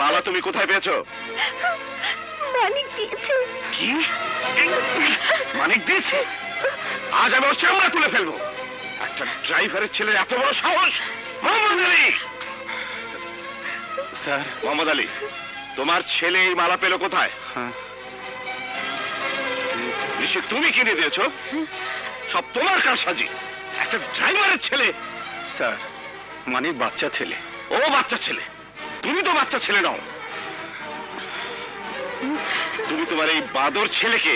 মালা তুমি কোথায় পেয়েছো? মানিক দিয়েছে। কি? মানিক দিয়েছে? আজ আমি ওর চামড়া তুলে ফেলবো। একটা ড্রাইভারের ছেলের এত বড় সাহস! মোহাম্মদ আলী! স্যার। মোহাম্মদ আলী, তোমার ছেলে এই মালা পেল কোথায়? নিশ্চয় তুমি কিনে দিয়েছো? সব তোমার কারসাজি। একটা ড্রাইভারের ছেলে। স্যার, মানিক বাচ্চা ছেলে। ও বাচ্চা ছেলে? তুমি তো বাচ্চা ছেলে নও। তুমি তোমার এই বাদর ছেলেকে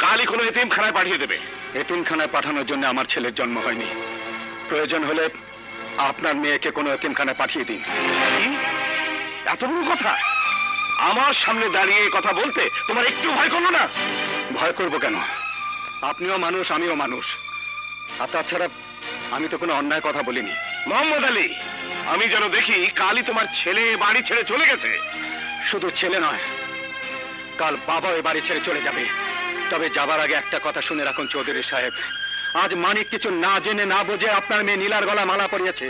কালই কোনো এতিমখানায় পাঠিয়ে দেবে। এতিমখানায় পাঠানোর জন্য আমার ছেলের জন্ম হয়নি। প্রয়োজন হলে আপনার মেয়েকে কোনো এতিমখানায় পাঠিয়ে দিন। কি? এত বড় কথা? আমার সামনে দাঁড়িয়ে এই কথা বলতে তোমার একটু ভয় করলো না? ভয় করব কেন? আপনিও মানুষ, আমিও মানুষ। আর তাছাড়া আমি তো কোনো অন্যায় কথা বলিনি। মোহাম্মদ আলী, আমি যেন দেখি কালই তোমার ছেলে বাড়ি ছেড়ে চলে গেছে। শুধু ছেলে নয়, কাল বাবা ওই বাড়ি ছেড়ে চলে যাবে। তবে যাবার আগে একটা কথা শুনে রাখুন চৌধুরী সাহেব, আজ মানিক কিছু না জেনে না বুঝে আপনার মেয়ে নীলার গলা মালা পরিয়েছে,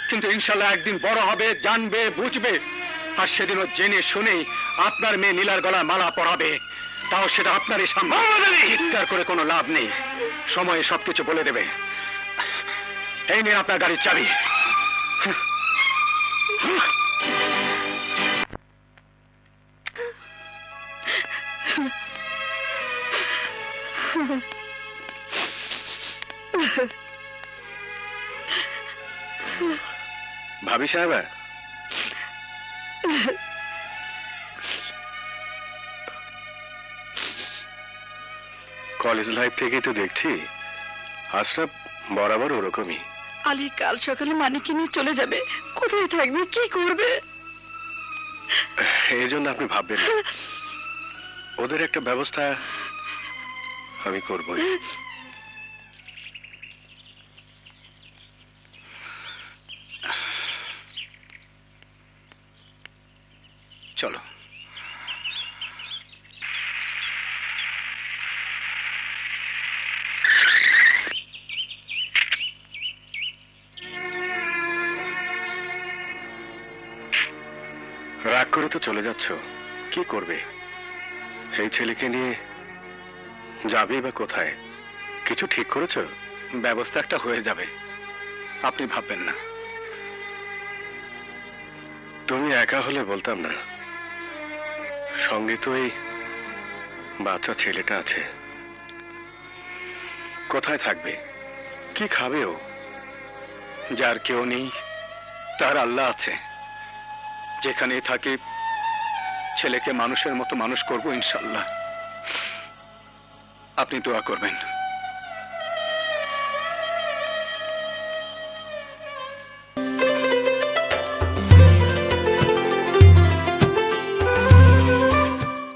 কিন্তু ইনশাল্লাহ একদিন বড় হবে, জানবে, বুঝবে, আর সেদিনও জেনে শুনেই আপনার মেয়ে নীলার গলায় মালা পরাবে। তাও সেটা আপনারই সামনে। চিৎকার করে কোনো লাভ নেই, সময়ে সবকিছু বলে দেবে। এই নিয়ে আপনার গাড়ির চাবি। ভাবি সাহেব, কলেজ লাইফ থেকেই তো দেখছি আশরাফ বরাবর ওরকমই। আলী কাল সকালে মানিককে নিয়ে চলে যাবে। কোথায় থাকবে, কি করবে? এই জন্য আপনি ভাববেন না। ওদের একটা ব্যবস্থা আমি করব। চলো। রাগ করে তো চলে যাচ্ছ, কি করবে? এই ছেলেকে নিয়ে যাবে বা কোথায়? কিছু ঠিক করেছো? ব্যবস্থা একটা হয়ে যাবে, আপনি ভাববেন না। তুমি একা হলে বলতাম না, সঙ্গে তো এই বাচ্চা ছেলেটা আছে। কোথায় থাকবে, কি খাবে ও? যার কেউ নেই তার আল্লাহ আছে। যেখানেই থাকে ছেলেকে মানুষের মতো মানুষ করব ইনশাল্লাহ। আপনি দোয়া করবেন।